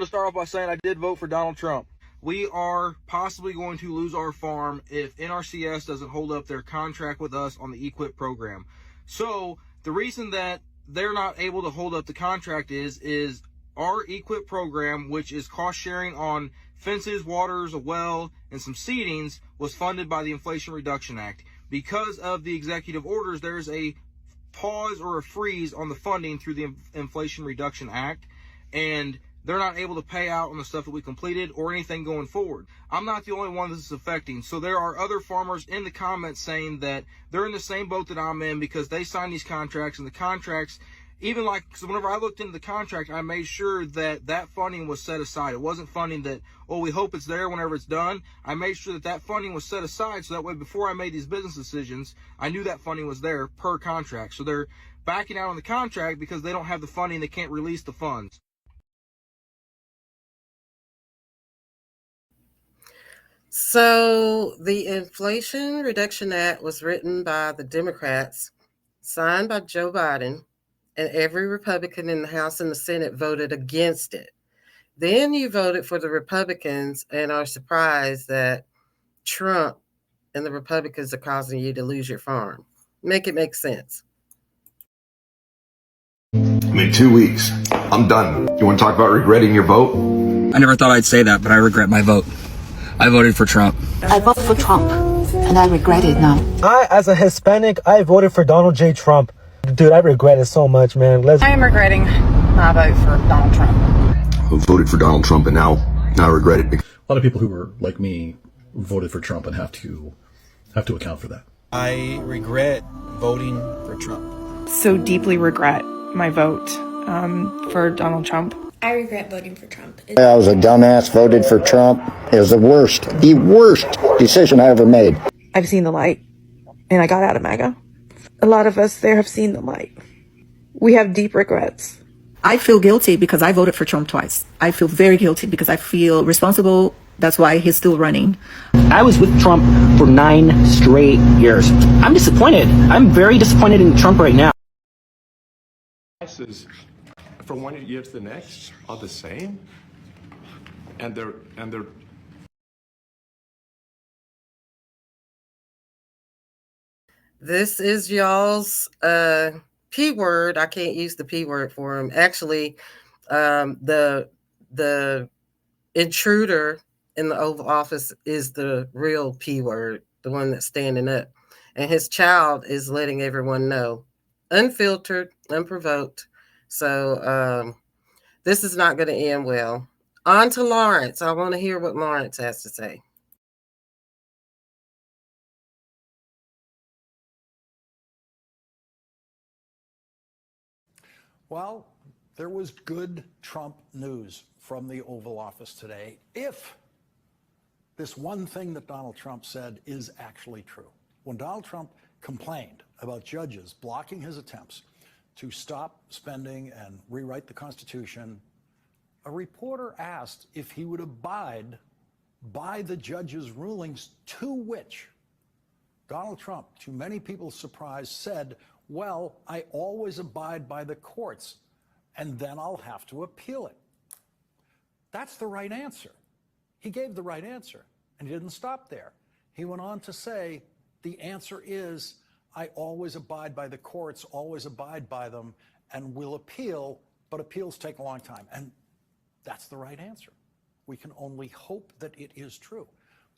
to start off by saying I did vote for Donald Trump. We are possibly going to lose our farm if NRCS doesn't hold up their contract with us on the EQIP program. So the reason that they're not able to hold up the contract is our EQIP program, which is cost sharing on fences, waters, a well, and some seedings, was funded by the Inflation Reduction Act. Because of the executive orders, there's a pause or a freeze on the funding through the Inflation Reduction Act, and they're not able to pay out on the stuff that we completed or anything going forward. I'm not the only one this is affecting. So there are other farmers in the comments saying that they're in the same boat that I'm in because they signed these contracts, and the contracts, even like, so whenever I looked into the contract, I made sure that that funding was set aside. It wasn't funding that, oh, we hope it's there whenever it's done. I made sure that that funding was set aside so that way before I made these business decisions, I knew that funding was there per contract. So they're backing out on the contract because they don't have the funding. They can't release the funds. So the Inflation Reduction Act was written by the Democrats, signed by Joe Biden, and every Republican in the House and the Senate voted against it. Then you voted for the Republicans and are surprised that Trump and the Republicans are causing you to lose your farm. Make it make sense. I'm in 2 weeks. I'm done. You want to talk about regretting your vote? I never thought I'd say that, but I regret my vote. I voted for Trump. I voted for Trump, and I regret it now. As a Hispanic, I voted for Donald J. Trump. Dude, I regret it so much, man. I am regretting my vote for Donald Trump. I voted for Donald Trump, and now I regret it. A lot of people who were like me voted for Trump and have to account for that. I regret voting for Trump. So deeply regret my vote for Donald Trump. I regret voting for Trump. I was a dumbass, voted for Trump. It was the worst decision I ever made. I've seen the light, and I got out of MAGA. A lot of us there have seen the light. We have deep regrets. I feel guilty because I voted for Trump twice. I feel very guilty because I feel responsible. That's why he's still running. I was with Trump for 9 straight years. I'm disappointed. I'm very disappointed in Trump right now. Prices from one year to the next are the same, and they're This is y'all's P word. I can't use the P word for him. Actually, the intruder in the Oval Office is the real P word, the one that's standing up. And his child is letting everyone know. Unfiltered, unprovoked. So this is not going to end well. On to Lawrence. I want to hear what Lawrence has to say. Well, there was good Trump news from the Oval Office today, if this one thing that Donald Trump said is actually true. When Donald Trump complained about judges blocking his attempts to stop spending and rewrite the Constitution, a reporter asked if he would abide by the judge's rulings, to which Donald Trump, to many people's surprise, said, well, I always abide by the courts, and then I'll have to appeal it. That's the right answer. He gave the right answer, and he didn't stop there. He went on to say, the answer is, I always abide by the courts, always abide by them, and will appeal, but appeals take a long time. And that's the right answer. We can only hope that it is true.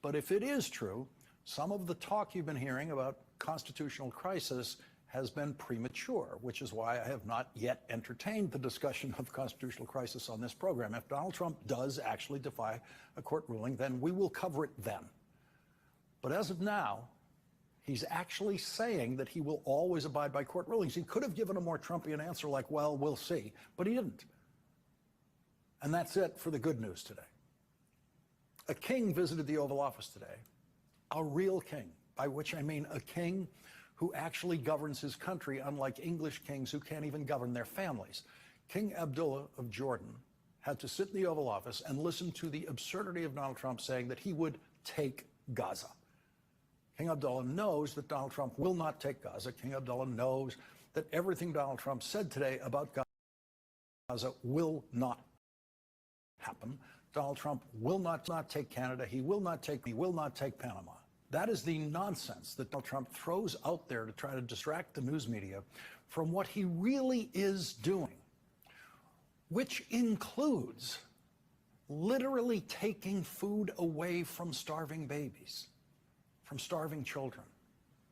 But if it is true, some of the talk you've been hearing about constitutional crisis has been premature, which is why I have not yet entertained the discussion of constitutional crisis on this program. If Donald Trump does actually defy a court ruling, then we will cover it then. But as of now, he's actually saying that he will always abide by court rulings. He could have given a more Trumpian answer like, well, we'll see, but he didn't. And that's it for the good news today. A king visited the Oval Office today, a real king, by which I mean a king who actually governs his country, unlike English kings who can't even govern their families. King Abdullah of Jordan had to sit in the Oval Office and listen to the absurdity of Donald Trump saying that he would take Gaza. King Abdullah knows that Donald Trump will not take Gaza. King Abdullah knows that everything Donald Trump said today about Gaza will not happen. Donald Trump will not take Canada. He will not take Panama. That is the nonsense that Donald Trump throws out there to try to distract the news media from what he really is doing, which includes literally taking food away from starving babies, from starving children,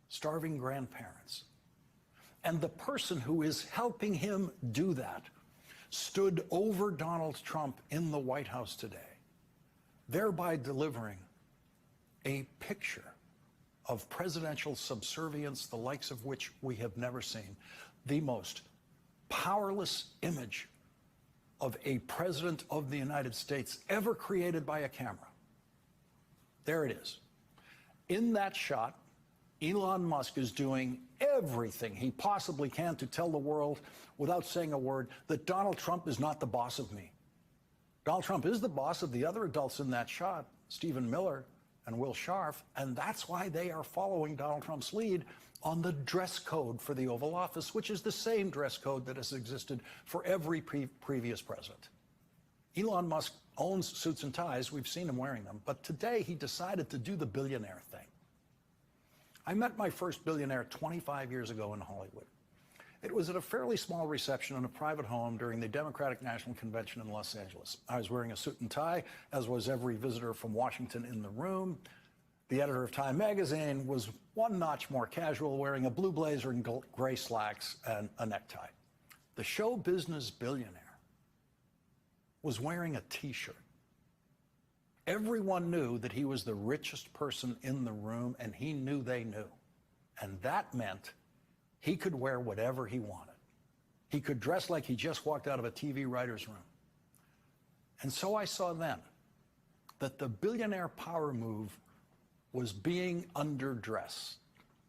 starving grandparents. And the person who is helping him do that stood over Donald Trump in the White House today, thereby delivering a picture of presidential subservience, the likes of which we have never seen, the most powerless image of a president of the United States ever created by a camera. There it is. In that shot, Elon Musk is doing everything he possibly can to tell the world, without saying a word, that Donald Trump is not the boss of me. Donald Trump is the boss of the other adults in that shot, Stephen Miller and Will Scharf, and that's why they are following Donald Trump's lead on the dress code for the Oval Office, which is the same dress code that has existed for every previous president. Elon Musk owns suits and ties. We've seen him wearing them. But today he decided to do the billionaire thing. I met my first billionaire 25 years ago in Hollywood. It was at a fairly small reception in a private home during the Democratic National Convention in Los Angeles. I was wearing a suit and tie, as was every visitor from Washington in the room. The editor of Time magazine was one notch more casual, wearing a blue blazer and gray slacks and a necktie. The show business billionaire was wearing a T-shirt. Everyone knew that he was the richest person in the room, and he knew they knew. And that meant he could wear whatever he wanted. He could dress like he just walked out of a TV writer's room. And so I saw then that the billionaire power move was being underdressed,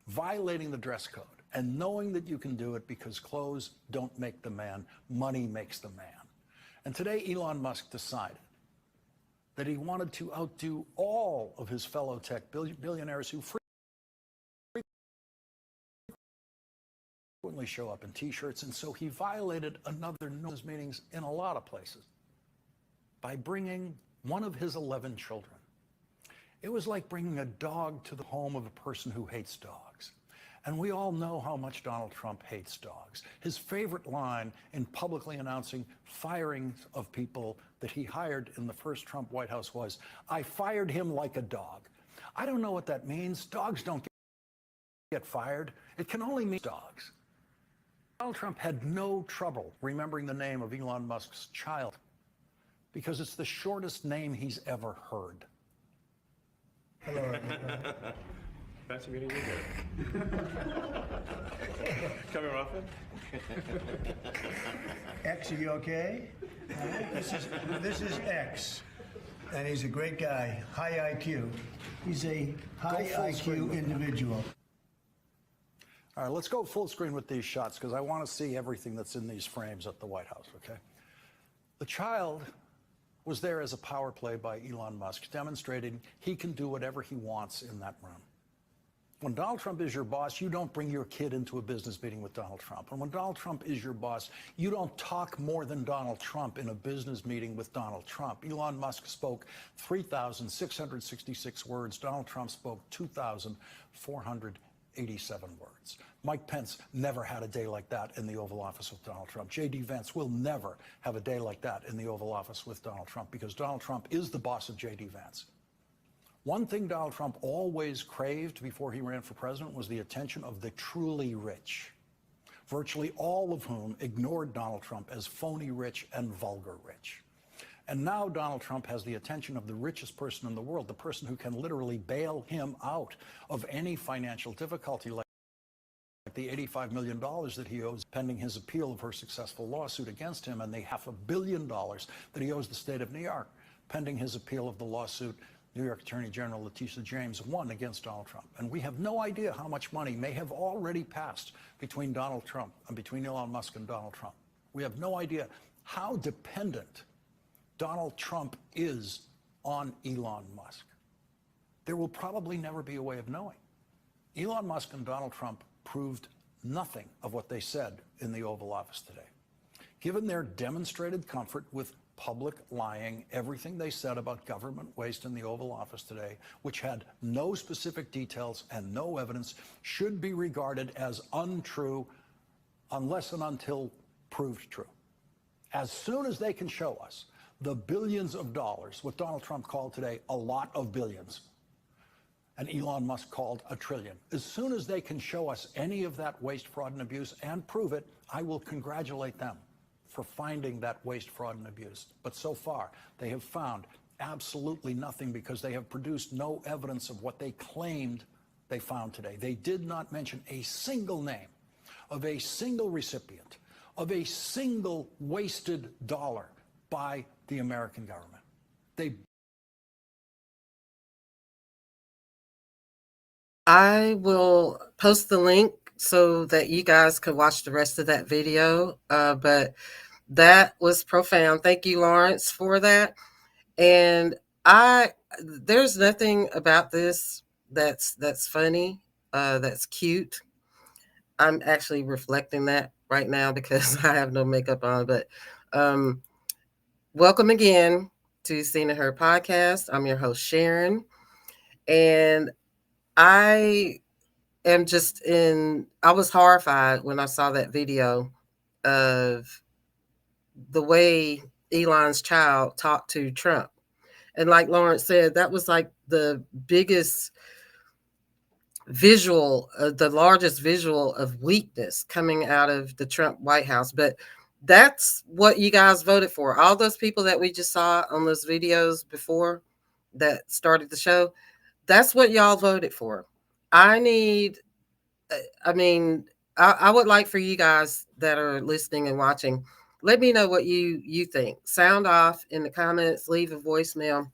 violating the dress code, and knowing that you can do it because clothes don't make the man, money makes the man. And today Elon Musk decided that he wanted to outdo all of his fellow tech billionaires who frequently show up in T-shirts, and so he violated another news meetings in a lot of places by bringing one of his 11 children. It was like bringing a dog to the home of a person who hates dogs. And we all know how much Donald Trump hates dogs. His favorite line in publicly announcing firings of people that he hired in the first Trump White House was, "I fired him like a dog." I don't know what that means. Dogs don't get fired. It can only mean dogs. Donald Trump had no trouble remembering the name of Elon Musk's child because it's the shortest name he's ever heard. Hello. Nice to meet you again. Coming often? X, are you okay? This is X, and he's a great guy, high IQ. He's a high IQ individual. All right, let's go full screen with these shots because I want to see everything that's in these frames at the White House, okay? The child was there as a power play by Elon Musk, demonstrating he can do whatever he wants in that room. When Donald Trump is your boss, you don't bring your kid into a business meeting with Donald Trump. And when Donald Trump is your boss, you don't talk more than Donald Trump in a business meeting with Donald Trump. Elon Musk spoke 3,666 words. Donald Trump spoke 2,487 words. Mike Pence never had a day like that in the Oval Office with Donald Trump. J.D. Vance will never have a day like that in the Oval Office with Donald Trump because Donald Trump is the boss of J.D. Vance. One thing Donald Trump always craved before he ran for president was the attention of the truly rich, virtually all of whom ignored Donald Trump as phony rich and vulgar rich. And now Donald Trump has the attention of the richest person in the world, the person who can literally bail him out of any financial difficulty, like the $85 million that he owes pending his appeal of her successful lawsuit against him, and the $500 million that he owes the state of New York pending his appeal of the lawsuit New York Attorney General Letitia James won against Donald Trump. And we have no idea how much money may have already passed between Donald Trump and between Elon Musk and Donald Trump. We have no idea how dependent Donald Trump is on Elon Musk. There will probably never be a way of knowing. Elon Musk and Donald Trump proved nothing of what they said in the Oval Office today. Given their demonstrated comfort with public lying, everything they said about government waste in the Oval Office today, which had no specific details and no evidence, should be regarded as untrue unless and until proved true. As soon as they can show us the billions of dollars, what Donald Trump called today a lot of billions, and Elon Musk called a trillion. As soon as they can show us any of that waste, fraud, and abuse and prove it, I will congratulate them for finding that waste, fraud, and abuse. But so far, they have found absolutely nothing because they have produced no evidence of what they claimed they found today. They did not mention a single name of a single recipient of a single wasted dollar by the American government. I will post the link so that you guys can watch the rest of that video. But that was profound. Thank you, Lawrence, for that. And there's nothing about this that's funny, that's cute. I'm actually reflecting that right now because I have no makeup on. But welcome again to Seen and Heard podcast. I'm your host, Sharon. And I was horrified when I saw that video of the way Elon's child talked to Trump. And like Lawrence said, that was like the biggest visual, the largest visual of weakness coming out of the Trump White House. But that's what you guys voted for. All those people that we just saw on those videos before that started the show, that's what y'all voted for. I would like for you guys that are listening and watching, let me know what you think. Sound off in the comments, leave a voicemail.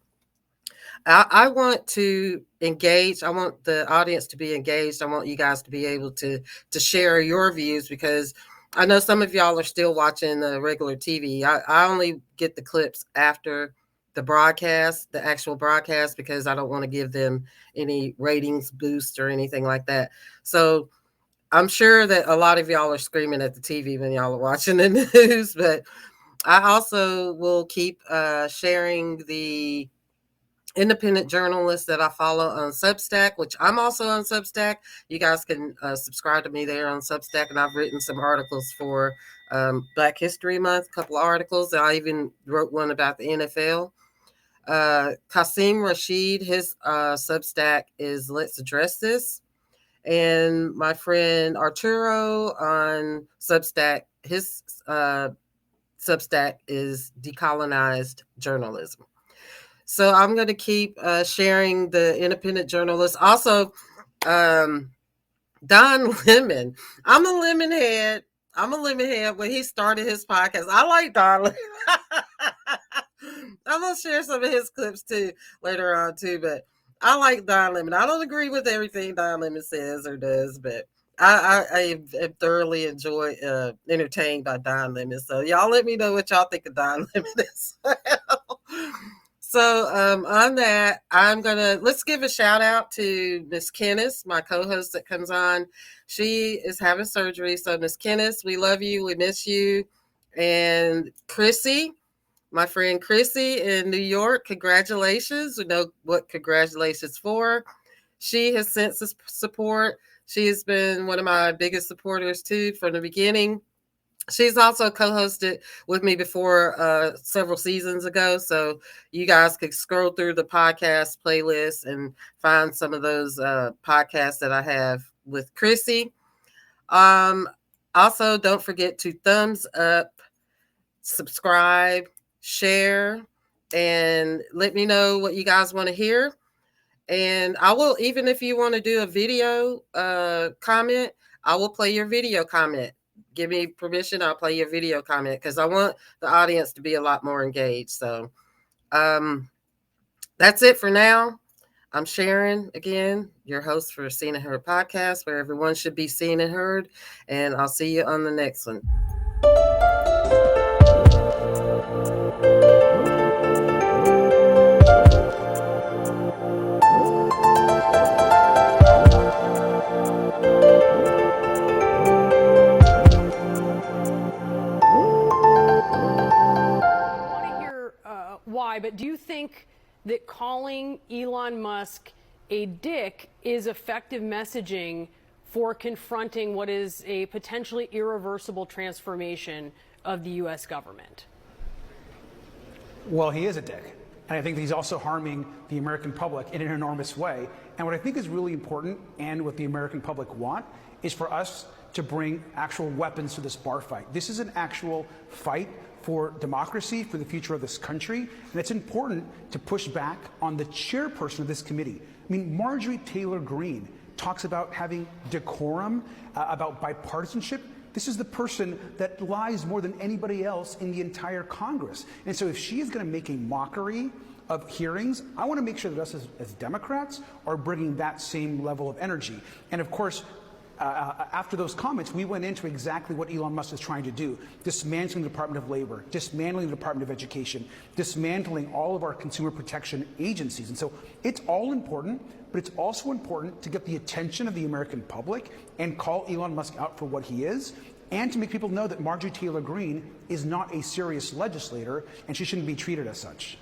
I want to engage. I want the audience to be engaged. I want you guys to be able to share your views, because I know some of y'all are still watching the regular TV. I only get the clips after the broadcast, the actual broadcast, because I don't want to give them any ratings boost or anything like that. So I'm sure that a lot of y'all are screaming at the TV when y'all are watching the news, but I also will keep sharing the independent journalists that I follow on Substack, which I'm also on Substack. You guys can subscribe to me there on Substack, and I've written some articles for Black History Month, a couple of articles. I even wrote one about the NFL. Qasim Rashid, his Substack is Let's Address This. And my friend Arturo on Substack, his Substack is Decolonized Journalism. So I'm going to keep sharing the independent journalists. Also, Don Lemon. I'm a lemon head when he started his podcast. I like Don Lemon. I'm going to share some of his clips too later on too, but I like Don Lemon. I don't agree with everything Don Lemon says or does, but I am thoroughly entertained by Don Lemon. So y'all let me know what y'all think of Don Lemon as well. So on that, let's give a shout out to Miss Kennis, my co-host that comes on. She is having surgery. So Miss Kennis, we love you. We miss you. And Chrissy, my friend Chrissy in New York, congratulations. We know what congratulations for. She has sent us support. She has been one of my biggest supporters too from the beginning. She's also co-hosted with me before several seasons ago. So you guys could scroll through the podcast playlist and find some of those podcasts that I have with Chrissy. Also, don't forget to thumbs up, subscribe, share, and let me know what you guys want to hear. And I will, even if you want to do a video comment, I will play your video comment. Give me permission, I'll play your video comment, because I want the audience to be a lot more engaged. So that's it for now. I'm Sharon, again, your host for Seen and Heard podcast, where everyone should be seen and heard. And I'll see you on the next one. that calling Elon Musk a dick is effective messaging for confronting what is a potentially irreversible transformation of the U.S. government? Well, he is a dick. And I think that he's also harming the American public in an enormous way. And what I think is really important, and what the American public want, is for us to bring actual weapons to this bar fight. This is an actual fight for democracy, for the future of this country. And it's important to push back on the chairperson of this committee. I mean, Marjorie Taylor Greene talks about having decorum, about bipartisanship. This is the person that lies more than anybody else in the entire Congress. And so if she is going to make a mockery of hearings, I want to make sure that us as Democrats are bringing that same level of energy. And of course, after those comments, we went into exactly what Elon Musk is trying to do: dismantling the Department of Labor, dismantling the Department of Education, dismantling all of our consumer protection agencies. And so it's all important, but it's also important to get the attention of the American public and call Elon Musk out for what he is, and to make people know that Marjorie Taylor Greene is not a serious legislator and she shouldn't be treated as such.